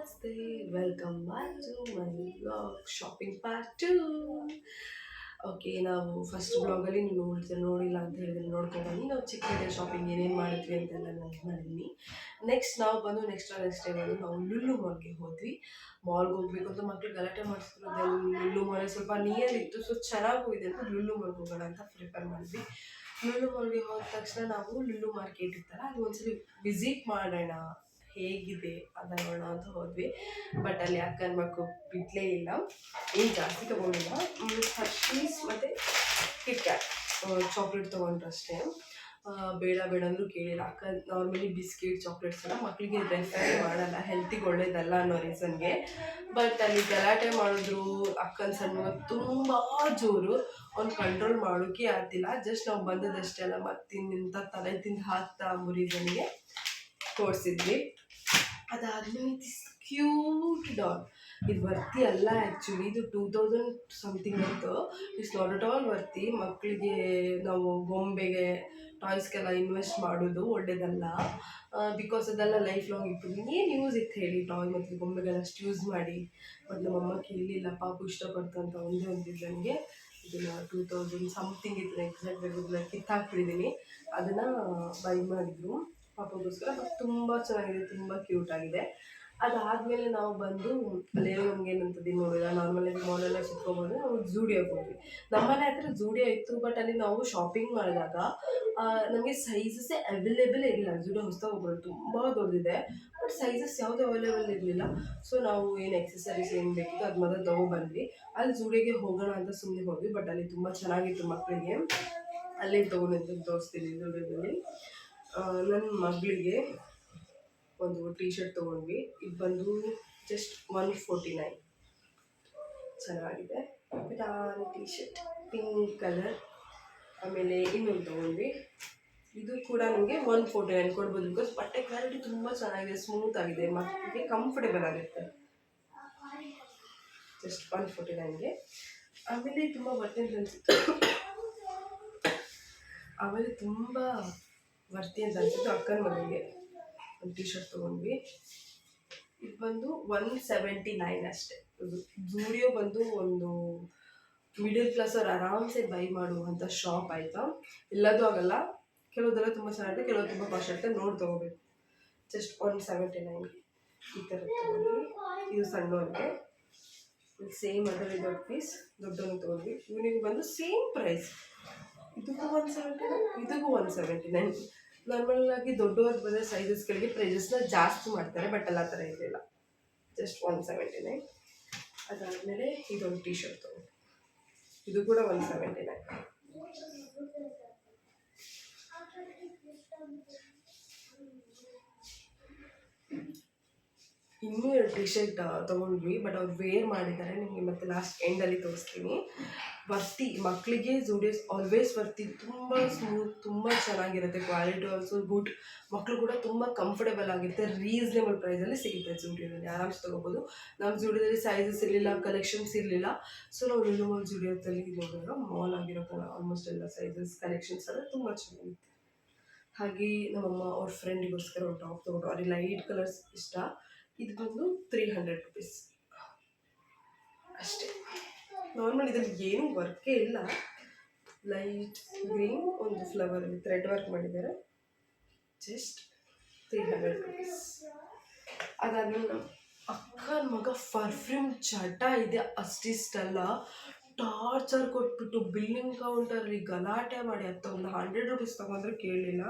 ನಮಸ್ತೆ, welcome back to my vlog shopping part 2. Okay, ನಾವು first ಬ್ಲಾಗಲ್ಲಿ ನೀವು ನೋಡಿಲ್ಲ ಅಂತ ಹೇಳಿದ್ರೆ ನೋಡ್ಕೊಂಡು ಬನ್ನಿ. ನಾವು ಚಿಕ್ಕ ಶಾಪಿಂಗ್ ಏನೇನು ಮಾಡಿದ್ವಿ ಅಂತೆಲ್ಲ ನಾನು ಮಾಡಿದ್ದೀನಿ. ನೆಕ್ಸ್ಟ್ ಡೇ ಬಂದು ನಾವು ಲುಲ್ಲು ಮಾಲ್ಗೆ ಹೋದ್ವಿ. ಮಾಲ್ಗೆ ಹೋಗ್ಬೇಕು ಅಂತ ಮಕ್ಕಳು ಗಲಾಟೆ ಮಾಡಿಸ್ತಿರೋದು. ಲುಲ್ಲು ಮಾಲ್ ಸ್ವಲ್ಪ ನಿಯರ್ ಇತ್ತು, ಸೊ ಚೆನ್ನಾಗೂ ಇದೆ ಅಂತ ಲುಲ್ಲು ಮಾಲ್ಗೆ ಹೋಗೋಣ ಅಂತ ಪ್ರಿಫರ್ ಮಾಡಿದ್ವಿ. ಲುಲ್ಲು ಮಾಲ್ಗೆ ಹೋದ ತಕ್ಷಣ ನಾವು ಲುಲ್ಲು ಮಾರ್ಕೆಟ್ ಇತ್ತಲ್ಲ, ಅದು ಒಂದ್ಸಲಿ ವಿಸಿಟ್ ಮಾಡೋಣ ಹೇಗಿದೆ ಅದನ್ನ ಅಂತ ಹೋದ್ವಿ. ಬಟ್ ಅಲ್ಲಿ ಅಕ್ಕನ ಮಕ್ಕಳು ಬಿಡ್ಲೇ ಇಲ್ಲ, ಏನು ಜಾಸ್ತಿ ತೊಗೊಂಡಿಲ್ಲ. ಹರ್ಷೀಸ್ ಮತ್ತು ಕಿಟ್ ಕ್ಯಾಟ್ ಚಾಕ್ಲೇಟ್ ತೊಗೊಂಡ್ರು ಅಷ್ಟೇ. ಬೇಡ ಅಂದರೂ ಕೇಳಿಲ್ಲ. ಅಕ್ಕ ನಾರ್ಮಲಿ ಬಿಸ್ಕಿಟ್ ಚಾಕ್ಲೇಟ್ಸ್ ಎಲ್ಲ ಮಕ್ಕಳಿಗೆ ರೆಫರ್ ಮಾಡಲ್ಲ, ಹೆಲ್ತಿಗೆ ಒಳ್ಳೇದಲ್ಲ ಅನ್ನೋ ರೀಸನ್ಗೆ. ಬಟ್ ಅಲ್ಲಿ ಗಲಾಟೆ ಮಾಡಿದ್ರು. ಅಕ್ಕನ ಸಣ್ಣ ತುಂಬ ಜೋರು, ಅವ್ನು ಕಂಟ್ರೋಲ್ ಮಾಡೋಕ್ಕೆ ಆಗ್ತಿಲ್ಲ. ಜಸ್ಟ್ ನಾವು ಬಂದದಷ್ಟೇ ಅಲ್ಲ, ಮತ್ತಿನ್ನಿಂತ ತಲೆ ತಿಂದು ಹಾಕ್ತಾ ಅಂಬೋ ರೀಸನ್ಗೆ ತೋರಿಸಿದ್ವಿ. ಅದಾದ್ಮೇಲೆ ಕ್ಯೂಟ್ ಡಾಲ್, ಇದು ವರ್ತಿ ಅಲ್ಲ ಆ್ಯಕ್ಚುಲಿ. ಇದು 2000 ಸಮಥಿಂಗ್ ಅಂತ. It's not at all worthy. ಮಕ್ಕಳಿಗೆ ನಾವು ಗೊಂಬೆಗೆ ಟಾಯ್ಸ್ಗೆಲ್ಲ ಇನ್ವೆಸ್ಟ್ ಮಾಡೋದು ಒಳ್ಳೇದಲ್ಲ, ಬಿಕಾಸ್ ಅದೆಲ್ಲ ಲೈಫ್ ಲಾಂಗ್ ಇತ್ತು. ಏನು ಯೂಸ್ ಇತ್ತು ಹೇಳಿ ಟಾಯ್ ಮತ್ತು ಗೊಂಬೆಗೆಲ್ಲ ಅಷ್ಟು ಯೂಸ್ ಮಾಡಿ. ಬಟ್ ನಮ್ಮಮ್ಮ ಕೇಳಲಿಲ್ಲ, ಪಾಪು ಇಷ್ಟಪಡ್ತಂತ ಒಂದೇ ಒಂದು ರೀಸನ್ಗೆ ಇದನ್ನು 2000 ಸಮಥಿಂಗ್ ಇತ್ತು, ಎಕ್ಸಾಕ್ಟ್ ಕಿತ್ತಾಕ್ಬಿಟ್ಟಿದ್ದೀನಿ. ಅದನ್ನು ಬೈ ಮಾಡಿದ್ರು ಪಾಪಗೋಸ್ಕರ. ಬಟ್ ತುಂಬ ಚೆನ್ನಾಗಿದೆ, ತುಂಬ ಕ್ಯೂಟ್ ಆಗಿದೆ. ಅದಾದಮೇಲೆ ನಾವು ಬಂದು ಅಲ್ಲೇನೋ ನಮ್ಗೆ ಏನಂತದ್ದು ನೋಡಿಲ್ಲ, ನಾರ್ಮಲಾಗಿ ಮಾಲೆಲ್ಲ ಸುತ್ಕೊಬೋದು. ನಾವು ಝೂಡಿಯೋಗೆ ಹೋದ್ವಿ. ನಮ್ಮನೆ ಹತ್ರ ಝೂಡಿಯೋ ಇತ್ತು, ಬಟ್ ಅಲ್ಲಿ ನಾವು ಶಾಪಿಂಗ್ ಮಾಡಿದಾಗ ನಮಗೆ ಸೈಜಸ್ಸೇ ಅವೈಲೇಬಲ್ ಇರಲಿಲ್ಲ. ಝೂಡಿಯೋ ಹೊಸದಾಗಿ ಹೋಗೋದು ತುಂಬ ದೊಡ್ಡದಿದೆ, ಬಟ್ ಸೈಜಸ್ ಯಾವುದು ಅವೈಲೇಬಲ್ ಇರಲಿಲ್ಲ. ಸೊ ನಾವು ಏನು ಎಕ್ಸಸರೀಸ್ ಏನು ಬೇಕಿತ್ತು ಅದು ಮೊದಲು ತೊಗೊಬಂದ್ವಿ. ಅಲ್ಲಿ ಝೂಡಿಯೋಗೆ ಹೋಗೋಣ ಅಂತ ಸುಮ್ಮನೆ ಹೋದ್ವಿ. ಬಟ್ ಅಲ್ಲಿ ತುಂಬ ಚೆನ್ನಾಗಿತ್ತು ಮಕ್ಕಳಿಗೆ. ಅಲ್ಲೇ ತೊಗೊಂಡಿದ್ದು ತೋರಿಸ್ತೀನಿ ಝೂಡಿಯೋದಲ್ಲಿ. ನನ್ನ ಮಗಳಿಗೆ ಒಂದು ಟೀ ಶರ್ಟ್ ತೊಗೊಂಡ್ವಿ. ಇದು ಬಂದು ಜಸ್ಟ್ 149, ಚೆನ್ನಾಗಿದೆ. T shirt pink colour. ಆಮೇಲೆ ಇನ್ನೊಂದು ತೊಗೊಂಡ್ವಿ, ಇದು ಕೂಡ ನಮಗೆ 149 ಕೊಡ್ಬೋದು. ಬಿಕಾಸ್ ಬಟ್ಟೆ ಕ್ವಾಲಿಟಿ ತುಂಬ ಚೆನ್ನಾಗಿದೆ, ಸ್ಮೂತ್ ಆಗಿದೆ, ಮಕ್ಕಳಿಗೆ ಕಂಫರ್ಟೇಬಲ್ ಆಗುತ್ತೆ. ಜಸ್ಟ್ 149ಗೆ. ಆಮೇಲೆ ತುಂಬ ಬಟ್ಟೆ ಅನಿಸಿತ್ತು, ಆಮೇಲೆ ತುಂಬ ವರ್ತಿ ಅಂತ ಅನಿಸಿತ್ತು. ಅಕ್ಕನ ಮನೆಗೆ ಒಂದು ಟೀ ಶರ್ಟ್ ತೊಗೊಂಡ್ವಿ. ಇದು ಬಂದು 179 ಅಷ್ಟೇ. ಇದು ಝೂಡಿಯೋ ಬಂದು ಒಂದು ಮಿಡಲ್ ಕ್ಲಾಸ್ ಅವ್ರು ಆರಾಮ್ಸೆ ಬೈ ಮಾಡುವಂಥ ಶಾಪ್ ಆಯಿತಾ. ಎಲ್ಲದೂ ಆಗಲ್ಲ, ಕೆಲವುದೆಲ್ಲ ತುಂಬ ಚೆನ್ನಾಗಿದೆ, ಕೆಲವು ತುಂಬ ಕಾಸ್ಟ್ ಆಗುತ್ತೆ, ನೋಡಿ ತೊಗೋಬೇಕು. ಜಸ್ಟ್ 179ಗೆ ಈ ಥರ ತೊಗೊಂಡ್ವಿ. ಇದು ಸಣ್ಣವ್ರಿಗೆ. ಇದು ಸೇಮ್ ಅದರಲ್ಲಿ ದೊಡ್ಡ ಪೀಸ್, ದೊಡ್ಡವನು ತೊಗೊಂಡ್ವಿ. ಇವನಿಗೆ ಬಂದು ಸೇಮ್ ಪ್ರೈಸ್, ಇದಕ್ಕೂ 179, ಇದಕ್ಕೂ 179. ನಾರ್ಮಲಾಗಿ ದೊಡ್ಡವ್ರಿಗೆ ಬಂದರೆ ಸೈಜಸ್ಗಳಿಗೆ ಪ್ರೈಸಸ್ನ ಜಾಸ್ತಿ ಮಾಡ್ತಾರೆ, ಬಟ್ ಎಲ್ಲ ಥರ ಇರಲಿಲ್ಲ. ಜಸ್ಟ್ 179. ಅದಾದಮೇಲೆ ಇದೊಂದು ಟೀ ಶರ್ಟ್ ತೊಗೊಂಡು, ಇದು ಕೂಡ 179. ಇನ್ನೂ 2 ಟಿ ಶರ್ಟ್ ತೊಗೊಂಡ್ವಿ, ಬಟ್ ಅವ್ರು ವೇರ್ ಮಾಡಿದ್ದಾರೆ. ನಿಮಗೆ ಮತ್ತೆ ಲಾಸ್ಟ್ ಎಂಡಲ್ಲಿ ತೋರಿಸ್ತೀನಿ. ವರ್ತಿ, ಮಕ್ಕಳಿಗೆ ಝೂಡಿಯೋಸ್ ಆಲ್ವೇಸ್ ವರ್ತಿ. ತುಂಬ ಸ್ಮೂತ್, ತುಂಬ ಚೆನ್ನಾಗಿರುತ್ತೆ, ಕ್ವಾಲಿಟಿ ಆಲ್ಸೋ ಗುಡ್. ಮಕ್ಕಳು ಕೂಡ ತುಂಬ ಕಂಫರ್ಟೇಬಲ್ ಆಗಿರುತ್ತೆ, ರೀಸನೇಬಲ್ ಪ್ರೈಸಲ್ಲಿ ಸಿಗುತ್ತೆ ಝೂಡಿಯೋದಲ್ಲಿ, ಆರಾಮ್ಸ್ ತೊಗೋಬೋದು. ನಮ್ಮ ಝೂಡಿಯೋದಲ್ಲಿ ಸೈಜಸ್ ಇರಲಿಲ್ಲ, ಕಲೆಕ್ಷನ್ಸ್ ಇರಲಿಲ್ಲ. ಸೊ ನಾವು ಲುಲು ಮಾಲ್ ಝೂಡಿಯೋದಲ್ಲಿ ನೋಡಿದ್ರೆ ಮಾಲ್ ಆಗಿರೋ ಆಲ್ಮೋಸ್ಟ್ ಎಲ್ಲ ಸೈಜಸ್ ಕಲೆಕ್ಷನ್ಸ್ ಎಲ್ಲ ತುಂಬ ಚೆನ್ನಾಗಿತ್ತು. ಹಾಗೆ ನಮ್ಮಮ್ಮ ಅವ್ರ ಫ್ರೆಂಡಿಗೋಸ್ಕರ ಒಂದು ಟಾಪ್ ತೊಗೊಂಡು, ಅವ್ರಿಗೆ ಲೈಟ್ ಕಲರ್ಸ್ ಇಷ್ಟ. ಇದು ಬಂದು 300 ರುಪೀಸ್ ಅಷ್ಟೇ. ನಾರ್ಮಲ್ ಇದರಲ್ಲಿ ಏನೂ ವರ್ಕೇ ಇಲ್ಲ, ಲೈಟ್ ಗ್ರೀನ್ ಒಂದು ಫ್ಲವರಲ್ಲಿ ಥ್ರೆಡ್ ವರ್ಕ್ ಮಾಡಿದ್ದಾರೆ. Just 300 rupees. ಅದಾದಮೇಲೆ ನಮ್ಮ ಅಕ್ಕನ ಮಗ ಪರ್ಫ್ಯೂಮ್ ಚಟ ಇದೆ, ಅಷ್ಟಿಷ್ಟಲ್ಲ. ಟಾರ್ಚರ್ ಕೊಟ್ಬಿಟ್ಟು ಬಿಲ್ಲಿಂಗ್ ಕೌಂಟರಲ್ಲಿ ಗಲಾಟೆ ಮಾಡಿ ಅದು ಒಂದು 100 ರುಪೀಸ್ ತೊಗೊಂಡ್ರೆ ಕೇಳಲಿಲ್ಲ.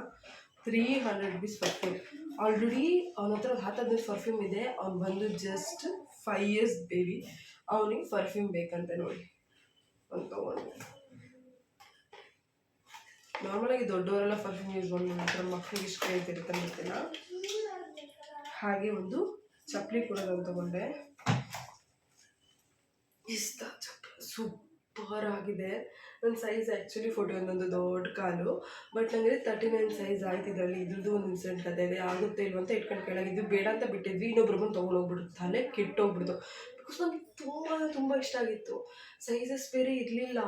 300 ರುಪೀಸ್ ಪರ್ಫ್ಯೂಮ್. ಆಲ್ರೆಡಿ ಅವನ ಹತ್ರ 10 ಪರ್ಫ್ಯೂಮ್ ಇದೆ. ಅವ್ನು ಬಂದು ಜಸ್ಟ್ 5 years ಬೇಬಿ, ಅವನಿಗೆ ಪರ್ಫ್ಯೂಮ್ ಬೇಕಂತೆ ನೋಡಿ, ಒಂದು ತೊಗೊಂಡು. ನಾರ್ಮಲಾಗಿ ದೊಡ್ಡವರೆಲ್ಲ ಪರ್ಫ್ಯೂಮ್ ಯೂಸ್ ಮಾಡ್ತಾರೆ, ಮಕ್ಕಳಿಗೆ ಇಷ್ಟ ಹೇಳ್ತಿರುತ್ತೆ ಗೊತ್ತಿಲ್ಲ. ಹಾಗೆ ಒಂದು ಚಪ್ಪಲಿ ಕೂಡ ನಾನು ತೊಗೊಂಡೆ. ಇಷ್ಟ ಚಪ್ಪಲಿ ಸೂಪರ್ ಆಗಿದೆ. ನನ್ನ ಸೈಜ್ ಆ್ಯಕ್ಚುಲಿ 41, ಒಂದು ದೊಡ್ಡ ಕಾಲು, ಬಟ್ ನನಗೆ 39 ಸೈಜ್ ಆಯ್ತು. ಇದರಲ್ಲಿ ಇದ್ರದ್ದು ಒಂದು ಇನ್ಸಿಡೆಂಟ್ ಕತೆ ಇದೆ, ಆಗುತ್ತೆ ಇಲ್ವಂತ ಇಟ್ಕೊಂಡು ಕೆಳಗಿದ್ದು ಬೇಡ ಅಂತ ಬಿಟ್ಟಿದ್ವಿ. ಇನ್ನೊಬ್ರು ಬಂದು ತೊಗೊಂಡೋಗ್ಬಿಡ್ತು, ತಲೆ ಕೆಟ್ಟೋಗ್ಬಿಡ್ತು. ಬಿಕಾಸ್ ನನಗೆ ತುಂಬ ಇಷ್ಟ ಆಗಿತ್ತು. ಸೈಜಸ್ ಬೇರೆ ಇರಲಿಲ್ಲ,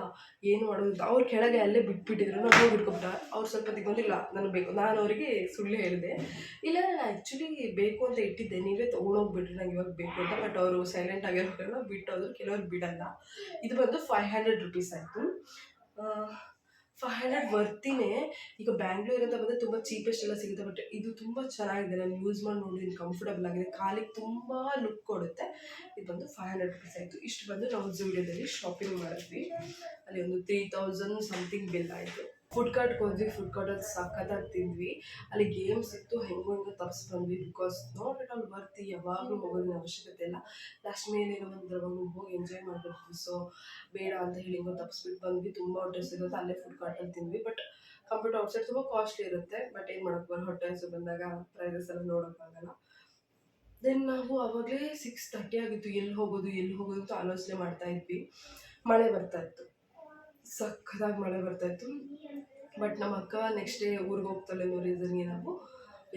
ಏನು ಮಾಡೋದು ಅವ್ರು ಕೆಳಗೆ ಅಲ್ಲೇ ಬಿಟ್ಬಿಟ್ಟಿದ್ರು. ನಾನು ಹೋಗಿ ಹಿಡ್ಕೊಬಿಟ್ಟ. ಅವ್ರು ಸ್ವಲ್ಪ ದಿಗೊಂದಿಲ್ಲ ನನಗೆ ಬೇಕು. ನಾನು ಅವರಿಗೆ ಸುಳ್ಳು ಹೇಳಿದೆ, ಇಲ್ಲ ನಾನು ಆ್ಯಕ್ಚುಲಿ ಬೇಕು ಅಂತ ಇಟ್ಟಿದ್ದೆ, ನೀವೇ ತೊಗೊಂಡೋಗ್ಬಿಟ್ರಿ ನಂಗೆ ಇವಾಗ ಬೇಕು ಅಂತ. ಬಟ್ ಅವರು ಸೈಲೆಂಟ್ ಆಗಿರೋಲ್ಲ, ಬಿಟ್ಟೋದ್ರು. ಕೆಲವ್ರು ಬಿಡಲ್ಲ. ಇದು ಬಂದು 500 ರುಪೀಸ್ ಆಯಿತು. 500 ವರ್ತಿನೇ. ಈಗ ಬ್ಯಾಂಗ್ಳೂರ್ ಅಂತ ಬಂದರೆ ತುಂಬ ಚೀಪೆಸ್ಟ್ ಎಲ್ಲ ಸಿಗುತ್ತೆ, ಬಟ್ ಇದು ತುಂಬ ಚೆನ್ನಾಗಿದೆ. ನಾನು ಯೂಸ್ ಮಾಡಿ ನೋಡಿದ್ದೀನಿ, ಕಂಫರ್ಟಬಲ್ ಆಗಿದೆ, ಕಾಲಿಗೆ ತುಂಬ ಲುಕ್ ಕೊಡುತ್ತೆ. ಇದು ಬಂದು 500 ರುಪೀಸ್ ಆಯಿತು. ಇಷ್ಟು ಬಂದು ನಾವು ಜೂಡಿಯೋದಲ್ಲಿ ಶಾಪಿಂಗ್ ಮಾಡಿದ್ವಿ. ಅಲ್ಲಿ ಒಂದು 3000 ಸಮಥಿಂಗ್ ಬಿಲ್ ಆಯಿತು. ಫುಡ್ ಕಾರ್ಟ್ಗೆ ಹೋದ್ವಿ. ಫುಡ್ ಕಾರ್ಟಲ್ಲಿ ಸಖತ್ತಾಗಿ ತಿಂದ್ವಿ. ಅಲ್ಲಿ ಗೇಮ್ಸ್ ಇತ್ತು, ಹೆಂಗೋ ತಪ್ಸಿ ಬಂದ್ವಿ. ಬಿಕಾಸ್ ನಾಟ್ ಅಟ್ ಆಲ್ ವರ್ತಿ, ಯಾವಾಗಲೂ ಹೋಗೋದಿನ ಅವಶ್ಯಕತೆ ಇಲ್ಲ. ಲಾಸ್ಟ್ ಮೇಲೆ ಏನೋ ಒಂದು ಹೋಗಿ ಎಂಜಾಯ್ ಮಾಡ್ಬಿಡ್ತೀವಿ. ಸೊ ಬೇಡ ಅಂತ ಹೇಳಿ ಹೆಂಗೋ ತಪ್ಪಿಸ್ಬಿಟ್ಟು ಬಂದ್ವಿ. ತುಂಬ ಹೊಟ್ಟೆ ಸಿಗುತ್ತೆ, ಅಲ್ಲೇ ಫುಡ್ ಕಾರ್ಟಲ್ಲಿ ತಿಂದ್ವಿ. ಬಟ್ ಕಂಪ್ಯೂಟರ್ ಔಟ್ಸೈಡ್ ತುಂಬ ಕಾಸ್ಟ್ಲಿ ಇರುತ್ತೆ. ಬಟ್ ಏನು ಮಾಡೋಕ್ಕೆ ಬರೋ ಹೊಟ್ಟೆ ಹಸು ಬಂದಾಗ ಪ್ರೈಸಸ್ ಎಲ್ಲ ನೋಡೋಕ್ಕಾಗಲ್ಲ. ದೆನ್ ನಾವು ಆವಾಗಲೇ 6:30 ಆಗಿತ್ತು. ಎಲ್ಲಿ ಹೋಗೋದು ಅಂತ ಆಲೋಚನೆ ಮಾಡ್ತಾ ಇದ್ವಿ. ಮಳೆ ಬರ್ತಾ ಇತ್ತು, ಸಖತ್ತಾಗಿ ಮಳೆ ಬರ್ತಾಯಿತ್ತು. ಬಟ್ ನಮ್ಮ ಅಕ್ಕ ನೆಕ್ಸ್ಟ್ ಡೇ ಊರಿಗೆ ಹೋಗ್ತಾಳೆ ಅನ್ನೋ ರೀಸನ್ಗೆ ನಾವು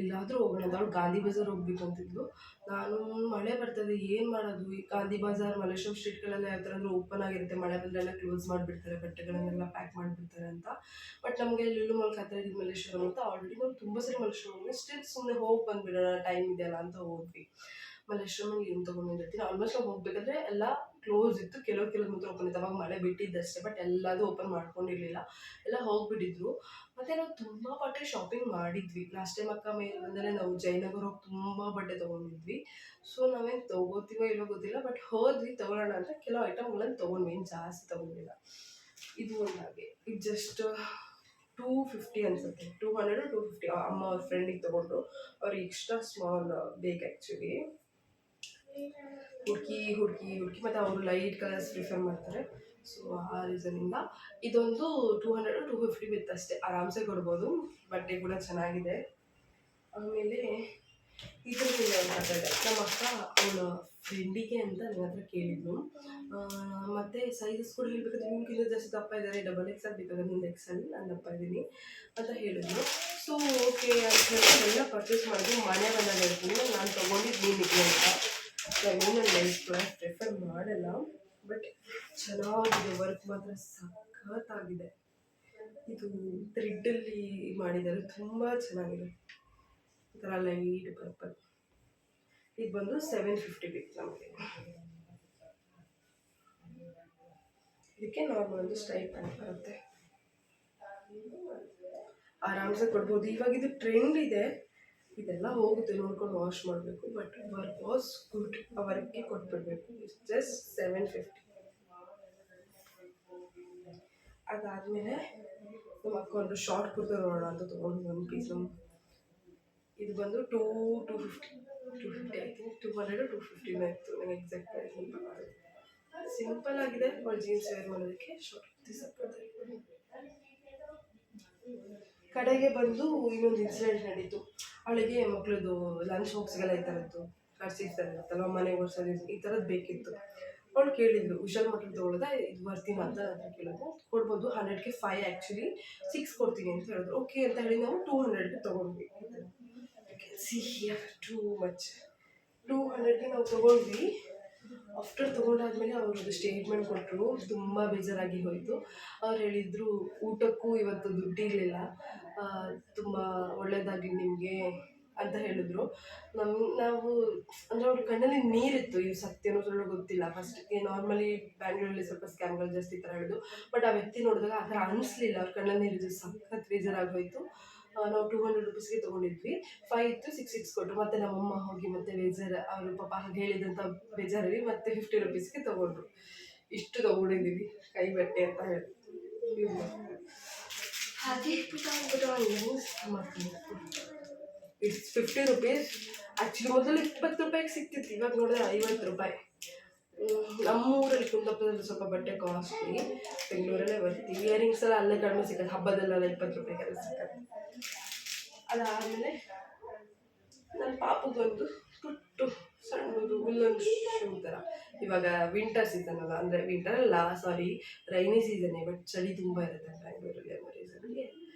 ಎಲ್ಲಾದರೂ ಹೋಗೋಣ ಅಂತ. ಅವಳು ಗಾಂಧಿ ಬಜಾರ್ ಹೋಗ್ಬೇಕು ಅಂತಿದ್ಲು. ನಾನು ಮಳೆ ಬರ್ತದೆ, ಏನು ಮಾಡೋದು, ಈ ಗಾಂಧಿ ಬಜಾರ್ ಮಲ್ಲೇಶ್ವರಂ ಸ್ಟ್ರೀಟ್ಗಳೆಲ್ಲ ಯಾವ ಥರ ಅಂದರೆ ಓಪನ್ ಆಗಿರುತ್ತೆ, ಮಳೆ ಬಂದರೆಲ್ಲ ಕ್ಲೋಸ್ ಮಾಡಿಬಿಡ್ತಾರೆ, ಬಟ್ಟೆಗಳನ್ನೆಲ್ಲ ಪ್ಯಾಕ್ ಮಾಡಿಬಿಡ್ತಾರೆ ಅಂತ. ಬಟ್ ನಮಗೆ ಲುಲು ಮಾಲ್ ಹತ್ರ ಇದ್ದು ಮಲ್ಲೇಶ್ವರಂ ಅಂತ ಆಲ್ರೆಡಿ ನಾವು ತುಂಬ ಸರಿ ಮಲ್ಲೇಶ್ವರಂ ಹೋಗಿ ಸ್ಟಿಲ್ ಸುಮ್ಮನೆ ಹೋಗಿ ಬಂದುಬಿಡೋಣ, ಟೈಮ್ ಇದೆಯಲ್ಲ ಅಂತ ಹೋದ್ವಿ. ಮಲ್ಲೇಶ್ವರಮಲ್ಲಿ ಏನು ತೊಗೊಂಡಿರ್ತೀನಿ, ಆಲ್ಮೋಸ್ಟ್ ನಾವು ಹೋಗ್ಬೇಕಾದ್ರೆ ಎಲ್ಲ ಕ್ಲೋಸ್ ಇತ್ತು, ಕೆಲವು ಮಾತ್ರ ಓಪನ್ ಇತ್ತು. ಅವಾಗ ಮಳೆ ಬಿಟ್ಟಿದ್ದಷ್ಟೇ, ಬಟ್ ಎಲ್ಲದೂ ಓಪನ್ ಮಾಡ್ಕೊಂಡಿರಲಿಲ್ಲ, ಎಲ್ಲ ಹೋಗಿಬಿಟ್ಟಿದ್ರು. ಮತ್ತು ನಾವು ತುಂಬ ಬಟ್ಟೆ ಶಾಪಿಂಗ್ ಮಾಡಿದ್ವಿ. ಲಾಸ್ಟ್ ಟೈಮ್ ಅಕ್ಕ ಮೇಲೆ ಬಂದರೆ ನಾವು ಜಯನಗರ ಹೋಗಿ ತುಂಬ ಬಟ್ಟೆ ತೊಗೊಂಡಿದ್ವಿ. ಸೊ ನಾವೇನು ತೊಗೋತೀವೋ ಇಲ್ಲೋ ಗೊತ್ತಿಲ್ಲ, ಬಟ್ ಹೋದ್ವಿ ತೊಗೊಳ್ಳೋಣ ಅಂತ. ಕೆಲವು ಐಟಮ್ಗಳನ್ನು ತೊಗೊಂಡ್ವಿ, ಏನು ಜಾಸ್ತಿ ತೊಗೊಂಡಿಲ್ಲ. ಇದು ಒಂದಾಗಿ ಇದು ಜಸ್ಟ್ 250 ಅನಿಸುತ್ತೆ, 200 250. ಅಮ್ಮ ಅವ್ರ ಫ್ರೆಂಡಿಗೆ ತೊಗೊಂಡ್ರು, ಅವ್ರಿಗೆ ಎಕ್ಸ್ಟ್ರಾ ಸ್ಮಾಲ್ ಬೇಕು ಆ್ಯಕ್ಚುಲಿ. ಹುಡುಕಿ ಮತ್ತು ಅವರು ಲೈಟ್ ಕಲರ್ಸ್ ಪ್ರಿಫರ್ ಮಾಡ್ತಾರೆ. ಸೊ ಆ ರೀಸನಿಂದ ಇದೊಂದು 200 250 ವಿತ್ ಅಷ್ಟೇ, ಆರಾಮ್ಸೆ ಕೊಡ್ಬೋದು. ಬಟ್ಟೆ ಕೂಡ ಚೆನ್ನಾಗಿದೆ. ಆಮೇಲೆ ಇದರಿಂದ ಮಾತಾಡಿದೆ ನಮ್ಮ ಅಕ್ಕ, ಅವಳ ಫ್ರೆಂಡಿಗೆ ಅಂತ ನನ್ನ ಹತ್ರ ಕೇಳಿದ್ಲು. ಮತ್ತು ಸೈಜಸ್ ಕೂಡ ಹೇಳ್ಬೇಕಾದ್ರೆ ನಿಮ್ಗಿಂತ ಜಾಸ್ತಿ ದಪ್ಪ ಇದ್ದಾರೆ, XXL ಬೇಕಾದ್ರೆ ಒಂದು XL, ನಾನು ದಪ್ಪ ಇದ್ದೀನಿ ಅಂತ ಹೇಳಿದ್ರು. ಸೊ ಓಕೆ ಅಂತ ಹೇಳಿ ಎಲ್ಲ ಪರ್ಚೇಸ್ ಮಾಡಿದ್ವಿ. ಮನೆ ಬಂದಾಗ ಹೇಳ್ತೀನಿ, ನಾನು ತೊಗೊಂಡಿದ್ದು ನೀನಿಗೆ ಅಂತ. ನಾನು ಲೈಫ್ ಪ್ರಿಫರ್ ಮಾಡಲ್ಲ, ಬಟ್ ಚೆನ್ನಾಗಿದೆ, ವರ್ಕ್ ಮಾತ್ರ ಸಖತ್ತಾಗಿದೆ. ಇದು ಥ್ರೆಡ್ಡಲ್ಲಿ ಮಾಡಿದ್ದಾರೆ, ತುಂಬ ಚೆನ್ನಾಗಿದೆ. ಈ ಥರ ಲೈಟ್ ಪರ್ಪಲ್. ಇದು ಬಂದು 750 ಬೇಕು ನಮಗೆ. ಇದಕ್ಕೆ ನಾರ್ಮಲ್ ಒಂದು ಸ್ಟ್ರೈಪ್ ಪ್ಯಾಂಟ್ ಬರುತ್ತೆ, ಆರಾಮ್ಸೆ ಕೊಡ್ಬೋದು. ಇವಾಗ ಇದು ಟ್ರೆಂಡ್ ಇದೆ, ಇದೆಲ್ಲ ಹೋಗುತ್ತೆ, ನೋಡ್ಕೊಂಡು ವಾಶ್ ಮಾಡಬೇಕು. ಬಟ್ ವರ್ಕ್ ವಾಸ್ ಗುಡ್, ಆ ವರ್ಕ್ಗೆ ಕೊಟ್ಬಿಡ್ಬೇಕು. ಜಸ್ಟ್ 750. ಅದಾದಮೇಲೆ ನಮ್ಮ ಅಕ್ಕ ಒಂದು ಶಾರ್ಟ್ ಕುರ್ತಾ ನೋಡೋಣ ಅಂತ ತೊಗೊಂಡು ಒಂದು ಪೀಸು. ಇದು ಬಂದು 250 ಐ ಥಿಂಕ್ 200 250 ಇತ್ತು, ನನಗೆ ಎಕ್ಸಾಕ್ಟ್ ಪ್ರೈಸ್ ಸಿಂಪಲ್ ಆಗಿದೆ. ಅವಳು ಜೀನ್ಸ್ ವೇರ್ ಮಾಡೋದಕ್ಕೆ ಶಾರ್ಟ್ ಕುರ್ತಿ ಸಕ್ಕತ್ತಾಗಿದೆ. ಕಡೆಗೆ ಬಂದು ಇನ್ನೊಂದು ಇನ್ಸಿಡೆಂಟ್ ನಡೀತು. ಅವಳಿಗೆ ಮಕ್ಕಳದು ಲಂಚ್ ಬಾಕ್ಸ್ಗೆಲ್ಲ ಈ ಥರದ್ದು ಕರ್ಸಿಫ್ ಥರ ಇರುತ್ತಲ್ವ, ಮನೆಗೆ ಓಡಿಸೋದು, ಈ ಥರದ್ದು ಬೇಕಿತ್ತು. ಅವಳು ಕೇಳಿದ್ಲು, ವಿಶಾಲ್ ಮಕ್ಕಳು ತೊಗೊಳ್ಳೋದ, ಇದು ಬರ್ತೀನಿ ಅಂತ ಕೇಳಿದ್ರು. ಕೊಡ್ಬೋದು, 100ಗೆ 5 ಆ್ಯಕ್ಚುಲಿ 6 ಕೊಡ್ತೀನಿ ಅಂತ ಹೇಳಿದ್ರು. ಓಕೆ ಅಂತ ಹೇಳಿ ನಾವು 200ಗೆ ತೊಗೊಂಡ್ವಿ. ಟೂ ಮಚ್ 200ಗೆ ನಾವು ತೊಗೊಂಡ್ವಿ. ಆಫ್ಟರ್ ತೊಗೊಂಡಾದ್ಮೇಲೆ ಅವರು ಸ್ಟೇಟ್ಮೆಂಟ್ ಕೊಟ್ಟರು, ತುಂಬ ಬೇಜಾರಾಗಿ ಹೋಯಿತು. ಅವ್ರು ಹೇಳಿದರು, ಊಟಕ್ಕೂ ಇವತ್ತು ದುಡ್ಡಿರಲಿಲ್ಲ, ತುಂಬ ಒಳ್ಳೆಯದಾಗಲಿ ನಿಮಗೆ ಅಂತ ಹೇಳಿದ್ರು. ನಾವು ಅಂದರೆ ಅವ್ರ ಕಣ್ಣಲ್ಲಿ ನೀರಿತ್ತು, ಇವು ಸತ್ಯನೋ ಸುಳ್ಳು ಗೊತ್ತಿಲ್ಲ. ಫಸ್ಟಿಗೆ ನಾರ್ಮಲಿ ಬ್ಯಾಂಗ್ಳೂರಲ್ಲಿ ಸ್ವಲ್ಪ ಸ್ಕ್ಯಾಮ್ಗಳು ಜಾಸ್ತಿ ಈ ಥರ ಹೇಳಿದ್ರು. ಬಟ್ ಆ ವ್ಯಕ್ತಿ ನೋಡಿದಾಗ ಆ ಥರ ಅನಿಸ್ಲಿಲ್ಲ, ಅವ್ರ ಕಣ್ಣಲ್ಲಿ ನೀರಿದ್ದು. ಸಖತ್ ಬೇಜಾರಾಗೋಯಿತು. ನಾವು 200 ರುಪೀಸ್ಗೆ ತೊಗೊಂಡಿದ್ವಿ, 5 ಇತ್ತು, 6 ಕೊಟ್ಟರು. ಮತ್ತು ನಮ್ಮಮ್ಮ ಹೋಗಿ ಮತ್ತೆ ಬೇಜಾರು, ಅವರು ಪಾಪ ಹಾಗೆ ಹೇಳಿದಂಥ ಬೇಜಾರಲ್ಲಿ ಮತ್ತೆ 50 ರುಪೀಸ್ಗೆ ತೊಗೊಂಡ್ರು. ಇಷ್ಟು ತೊಗೊಂಡಿದ್ದೀವಿ ಕೈ ಬಟ್ಟೆ ಅಂತ ಹೇಳಿ. ಹಾಗೆ ಮಾಡ್ತೀನಿ. It's 50 rupees. ಆ್ಯಕ್ಚುಲಿ ಮೊದಲು 20 ರೂಪಾಯಿಗೆ ಸಿಗ್ತಿತ್ತು, ಇವಾಗ ನೋಡಿದ್ರೆ 50 ರೂಪಾಯಿ. ನಮ್ಮೂರಲ್ಲಿ ಕುಂದಾಪುರದಲ್ಲಿ ಸ್ವಲ್ಪ ಬಟ್ಟೆ ಕಾಸ್ಟ್ಲಿ, ಬೆಂಗಳೂರಲ್ಲೇ ಬರ್ತೀವಿ. ಇಯರಿಂಗ್ಸ್ ಎಲ್ಲ ಅಲ್ಲೇ ಕಡಿಮೆ ಸಿಗುತ್ತೆ, ಹಬ್ಬದಲ್ಲೆಲ್ಲ 20 ರೂಪಾಯಿಗೆಲ್ಲ ಸಿಗುತ್ತೆ. ಅದಾದಮೇಲೆ ನನ್ನ ಪಾಪಗೊಂದು ಪುಟ್ಟು ಸಣ್ಣದು ಉಲ್ಲನ್ ಶೂ ಥರ. ಇವಾಗ ವಿಂಟರ್ ಸೀಸನ್ ಅಲ್ಲ, ಅಂದರೆ ವಿಂಟರ್ ಅಲ್ಲ, ರೈನಿ ಸೀಸನ್ನೇ, ಬಟ್ ಚಳಿ ತುಂಬ ಇರುತ್ತೆ ಬ್ಯಾಂಗ್ಳೂರಲ್ಲಿ ಅನ್ನೋ ರೀಸನ್ಗೆ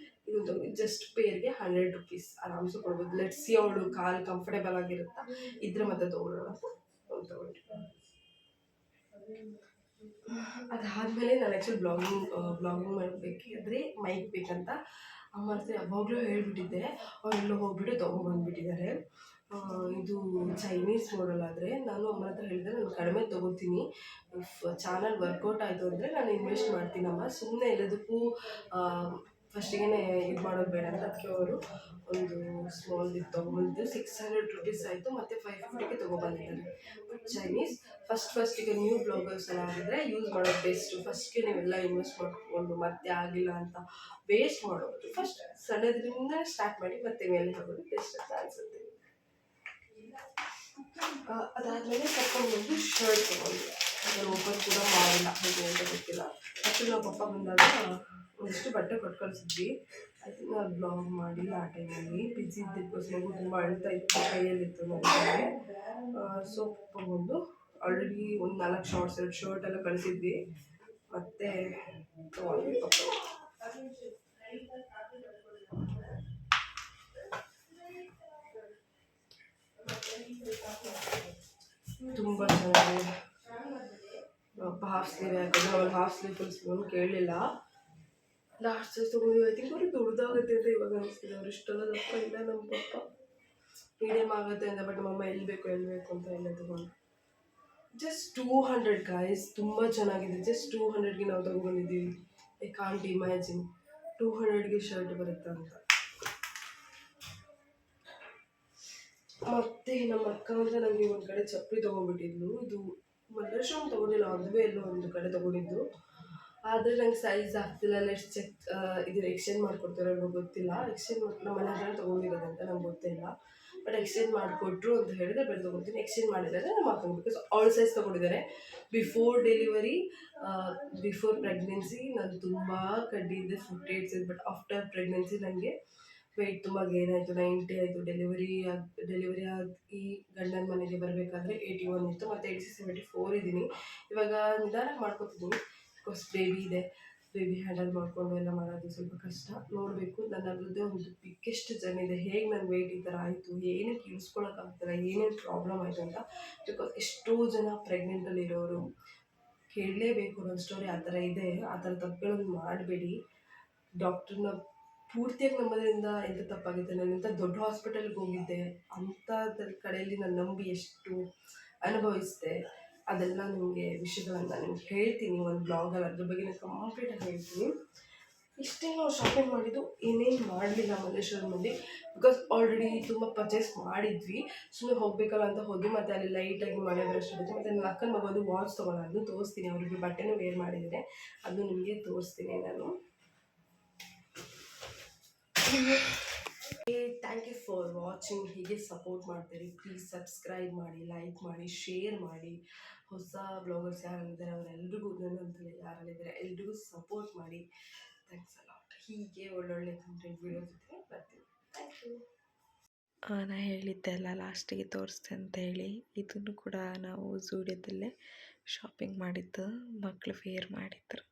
ಇದು ಜಸ್ಟ್ ಪೇರ್ಗೆ 100 ರುಪೀಸ್ ಆರಾಮ್ಸೆ ಕೊಡ್ಬೋದು. ಲೆಟ್ಸ್ ಸಿ ಅವಳು ಕಾಲು ಕಂಫರ್ಟೇಬಲ್ ಆಗಿರುತ್ತಾ ಇದ್ರೆ ಮತ್ತೆ ತೊಗೊಳ್ಳೋಣ ಅಂತ ತೊಗೊಂಡ್ವಿ. ಅದಾದಮೇಲೆ ನಾನು ಆ್ಯಕ್ಚುಲಿ ಬ್ಲಾಗಿಂಗ್ ಮಾಡಬೇಕಾದ್ರೆ ಮೈಕ್ ಬೇಕಂತ ಅಮ್ಮ ಹತ್ರ ಯಾವಾಗಲೂ ಹೇಳ್ಬಿಟ್ಟಿದ್ದೆ. ಅವರೆಲ್ಲೋ ಹೋಗ್ಬಿಟ್ಟು ತೊಗೊಂಬಂದ್ಬಿಟ್ಟಿದ್ದಾರೆ. ಇದು ಚೈನೀಸ್ ಮಾಡಲ್ ಆದರೆ ನಾನು ಅಮ್ಮನ ಹತ್ರ ಹೇಳಿದೆ, ನಾನು ಕಡಿಮೆ ತೊಗೋತೀನಿ, ಇಫ್ ಚಾನಲ್ ವರ್ಕೌಟ್ ಆಯಿತು ಅಂದರೆ ನಾನು ಇನ್ವೆಸ್ಟ್ ಮಾಡ್ತೀನಮ್ಮ, ಸುಮ್ಮನೆ ಎಲ್ಲದಕ್ಕೂ ಫಸ್ಟಿಗೆ ಇದು ಮಾಡೋದು ಬೇಡ ಅಂತ. ಅದಕ್ಕೆ ಅವರು ಒಂದು ಸ್ಮಾಲ್ ಇದು ತೊಗೊಂಡು 600 ರುಪೀಸ್ ಆಯಿತು, ಮತ್ತು 550ಗೆ ತೊಗೊಬಂದಿದ್ದಾರೆ. ಚೈನೀಸ್ ಫಸ್ಟಿಗೆ ನ್ಯೂ ಬ್ಲಾಗರ್ಸ್ ಎಲ್ಲ ಆಗಿದ್ರೆ ಯೂಸ್ ಮಾಡೋದು ಬೆಸ್ಟು. ಫಸ್ಟ್ಗೆ ನೀವೆಲ್ಲ ಇನ್ವೆಸ್ಟ್ ಮಾಡಿಕೊಂಡು ಮತ್ತೆ ಆಗಿಲ್ಲ ಅಂತ ವೇಸ್ಟ್ ಮಾಡೋದು, ಫಸ್ಟ್ ಸಣ್ಣದ್ರಿಂದ ಸ್ಟಾರ್ಟ್ ಮಾಡಿ ಮತ್ತೆ ಮೇಲೆ ಹೋಗೋದು ಬೆಸ್ಟ್ ಅಂತ ಅನಿಸುತ್ತೆ. ಅದಾದಮೇಲೆ ಕರ್ಕೊಂಡ್ಬಂದು ಶರ್ಟ್ ತೊಗೊಂಡು ಅದನ್ನು ಓಪನ್ ಕೂಡ ಮಾಡಿಲ್ಲ, ಹೇಗೆ ಅಂತ ಗೊತ್ತಿಲ್ಲ. ಆ್ಯಕ್ಚುಲಿ ನಾವು ಪಪ್ಪ ಬಂದಾಗ ಒಂದಿಷ್ಟು ಬಟ್ಟೆ ಕೊಟ್ಟು ಕಳಿಸಿದ್ವಿ. ಐ ಥಿಂಕ್ ನಾನು ಬ್ಲಾಗ್ ಮಾಡಿಲ್ಲ ಆ ಟೈಮಲ್ಲಿ, ಬಿಸಿ ಇದ್ದಕ್ಕೋಸ್ಕರ ತುಂಬ ಅಳ್ತಾ ಇತ್ತು, ಕೈಯಲ್ಲಿತ್ತು ನನಗೆ. ಸೊ ಪಪ್ಪ ಬಂದು ಆಲ್ರೆಡಿ ಒಂದು 4 ಶಾರ್ಟ್ಸ್ 2 ಶರ್ಟ್ ಎಲ್ಲ ಕಳಿಸಿದ್ವಿ, ಮತ್ತು ತೊಗೊಂಡ್ವಿ ಪಪ್ಪ. ತುಂಬ ಚೆನ್ನಾಗಿದೆ. ಅಪ್ಪ ಹಾಫ್ ಸ್ಲೀವ್ ಯಾಕಂದರೆ ಅವ್ರು ಹಾಫ್ ಸ್ಲೀವ್ ಫುಲ್ ಸ್ಲೀವ್ ಕೇಳಲಿಲ್ಲ. ಲಾಸ್ಟ್ ಸೈಜ್ ತೊಗೊಂಡಿವಿ. ಐ ಥಿಂಕ್ ಅವ್ರಿಗೆ ದೊಡ್ಡದಾಗುತ್ತೆ ಅಂತ ಇವಾಗ ಅನಿಸ್ತಿದೆ. ಅವ್ರು ಇಷ್ಟೆಲ್ಲ ದಪ್ಪ ಇಲ್ಲ, ನಮ್ಮ ಪಪ್ಪ ಮೀಡಿಯಮ್ ಆಗುತ್ತೆ ಅಂತ. ಬಟ್ ನಮ್ಮಮ್ಮ ಎಲ್ಲಿ ಬೇಕು ಅಂತ ಎಲ್ಲ ತೊಗೊಂಡು ಜಸ್ಟ್ 200 ಗಾಯ್ಸ್. ತುಂಬ ಚೆನ್ನಾಗಿದೆ. ಜಸ್ಟ್ 200ಗೆ ನಾವು ತೊಗೊಂಡಿದ್ದೀವಿ. ಐ ಕಾಂಟ್ ಇಮ್ಯಾಜಿನ್ 200ಗೆ ಶರ್ಟ್ ಬರುತ್ತೆ ಅಂತ. ಮತ್ತು ನಮ್ಮ ಅಕ್ಕ ಅಂತ ನನಗೆ ಒಂದು ಕಡೆ ಚಪ್ಪಲಿ ತೊಗೊಂಡ್ಬಿಟ್ಟಿದ್ಲು. ಇದು ಮಲ್ಲೇಶ್ವರಂ ತೊಗೊಂಡಿಲ್ಲ, ಅದುವೇ ಎಲ್ಲೋ ಒಂದು ಕಡೆ ತೊಗೊಂಡಿದ್ದು. ಆದರೆ ನಂಗೆ ಸೈಜ್ ಆಗ್ತಿಲ್ಲ. Let's check. ಇದು ಎಕ್ಸ್ಚೇಂಜ್ ಮಾಡಿಕೊಡ್ತಾರೋ ಇಲ್ವೋ ಗೊತ್ತಿಲ್ಲ. ಎಕ್ಸ್ಚೇಂಜ್ ನಮ್ಮ ಮನೆ ಹತ್ರ ತೊಗೊಂಡಿರೋದಂತ ನಂಗೆ ಗೊತ್ತಿಲ್ಲ. ಬಟ್ ಎಕ್ಸ್ಚೇಂಜ್ ಮಾಡಿಕೊಟ್ರು ಅಂತ ಹೇಳಿದ್ರೆ ಬೇರೆ ತೊಗೊಳ್ತೀನಿ. ಎಕ್ಸ್ಚೇಂಜ್ ಮಾಡಿದರೆ ನಮ್ಮ ಅಕ್ಕಂಗೆ, ಬಿಕಾಸ್ ಆಲ್ ಸೈಜ್ ತೊಗೊಂಡಿದ್ದಾರೆ. ಬಿಫೋರ್ ಡೆಲಿವರಿ, ಬಿಫೋರ್ ಪ್ರೆಗ್ನೆನ್ಸಿ ನಾನು ತುಂಬ ಕಡ್ಡಿ ಇದ್ದೆ, 58 ಬಟ್ ಆಫ್ಟರ್ ಪ್ರೆಗ್ನೆನ್ಸಿ ನನಗೆ ವೆಯ್ಟ್ ತುಂಬ ಗೇನ್ ಆಯಿತು. 90 ಆಯಿತು. ಡೆಲಿವರಿ ಆಗಿ ಗಂಡನ ಮನೆಗೆ ಬರಬೇಕಾದ್ರೆ 81 ಇತ್ತು, ಮತ್ತು 74 ಇದ್ದೀನಿ. ಇವಾಗ ನಿಧಾನ ಮಾಡ್ಕೊತಿದ್ದೀನಿ, ಬಿಕಾಸ್ ಬೇಬಿ ಇದೆ. ಬೇಬಿ ಹ್ಯಾಂಡಲ್ ಮಾಡಿಕೊಂಡು ಎಲ್ಲ ಮಾಡೋದು ಸ್ವಲ್ಪ ಕಷ್ಟ. ನೋಡಬೇಕು. ನನ್ನದ್ರದ್ದೇ ಒಂದು ಬಿಗ್ಗೆಸ್ಟ್ ಜರ್ನಿ ಇದೆ, ಹೇಗೆ ನನ್ನ ವೆಯ್ಟ್ ಈ ಥರ ಆಯಿತು, ಏನಕ್ಕೆ ಇಳಿಸ್ಕೊಳಕ್ಕಾಗ್ತಿಲ್ಲ, ಏನೇನು ಪ್ರಾಬ್ಲಮ್ ಆಯಿತು ಅಂತ. ಬಿಕಾಸ್ ಎಷ್ಟೋ ಜನ ಪ್ರೆಗ್ನೆಂಟಲ್ಲಿರೋರು ಕೇಳಲೇಬೇಕು ನನ್ನ ಸ್ಟೋರಿ. ಆ ಥರ ಇದೆ. ಆ ಥರ ತಪ್ಪುಗಳನ್ನು ಮಾಡಬೇಡಿ. ಡಾಕ್ಟ್ರನ್ನ ಪೂರ್ತಿಯಾಗಿ ನಂಬೋದ್ರಿಂದ ಎಂಥ ತಪ್ಪಾಗಿದೆ. ನಾನು ಇಂಥ ದೊಡ್ಡ ಹಾಸ್ಪಿಟಲ್ಗೆ ಹೋಗಿದ್ದೆ, ಅಂಥದ್ರ ಕಡೆಯಲ್ಲಿ ನಾನು ನಂಬಿ ಎಷ್ಟು ಅನುಭವಿಸಿದೆ, ಅದೆಲ್ಲ ನಿಮಗೆ ವಿಷಯಗಳನ್ನು ನಿಮ್ಗೆ ಹೇಳ್ತೀನಿ ಒಂದು ಬ್ಲಾಗಲ್ಲಿ. ಅದ್ರ ಬಗ್ಗೆ ನಾನು ಕಂಪ್ಲೀಟಾಗಿ ಹೇಳ್ತೀನಿ. ಇಷ್ಟೇ ನಾವು ಶಾಪಿಂಗ್ ಮಾಡಿದ್ದು, ಏನೇನು ಮಾಡಲಿಲ್ಲ ಮಲ್ಲೇಶ್ವರಮಲ್ಲಿ. ಬಿಕಾಸ್ ಆಲ್ರೆಡಿ ತುಂಬ ಪರ್ಚೇಸ್ ಮಾಡಿದ್ವಿ, ಸುಮ್ಮನೆ ಹೋಗಬೇಕಲ್ಲ ಅಂತ ಹೋದ್ವಿ. ಮತ್ತು ಅಲ್ಲಿ ಲೈಟಾಗಿ ಮಳೆ ಬರೋ ಸ್ಟಾರ್ಟ್ ಆಯಿತು. ಮತ್ತು ನನ್ನ ಅಕ್ಕನ ಮಗೊಂದು ವಾಚ್ ತೊಗೊಳ್ಳೋ, ಅದನ್ನು ತೋರಿಸ್ತೀನಿ. ಅವರಿಗೆ ಬಟ್ಟೆನೂ ವೇರ್ ಮಾಡಿದ್ದೇನೆ, ಅದನ್ನು ನಿಮಗೆ ತೋರಿಸ್ತೀನಿ ನಾನು. Thank you for watching. ಹೀಗೆ ಸಪೋರ್ಟ್ ಮಾಡ್ತೀರಿ. ಪ್ಲೀಸ್ ಸಬ್ಸ್ಕ್ರೈಬ್ ಮಾಡಿ, ಲೈಕ್ ಮಾಡಿ, ಶೇರ್ ಮಾಡಿ. ಹೊಸ ಬ್ಲಾಗರ್ಸ್ ಯಾರಿದ್ದಾರೆ ಅವರೆಲ್ರಿಗೂ, ನನ್ನಂತಲೇ ಯಾರಲ್ಲಿದ್ದಾರೆ ಎಲ್ರಿಗೂ ಸಪೋರ್ಟ್ ಮಾಡಿ. Thanks a lot. ಹೀಗೆ ಒಳ್ಳೊಳ್ಳೆ ಕಂಟೆಂಟ್ ವೀಡಿಯೋಸ್ ಜೊತೆ ಬರ್ತೀನಿ. Thank you. ನಾನು ಹೇಳಿದ್ದೆಲ್ಲ ಲಾಸ್ಟಿಗೆ ತೋರಿಸ್ತೆ ಅಂತ ಹೇಳಿ, ಇದನ್ನು ಕೂಡ ನಾವು ಝೂಡಿಯೋದಲ್ಲೇ ಶಾಪಿಂಗ್ ಮಾಡಿದ್ದು, ಮಕ್ಕಳು ವೇರ್ ಮಾಡಿದ್ರು.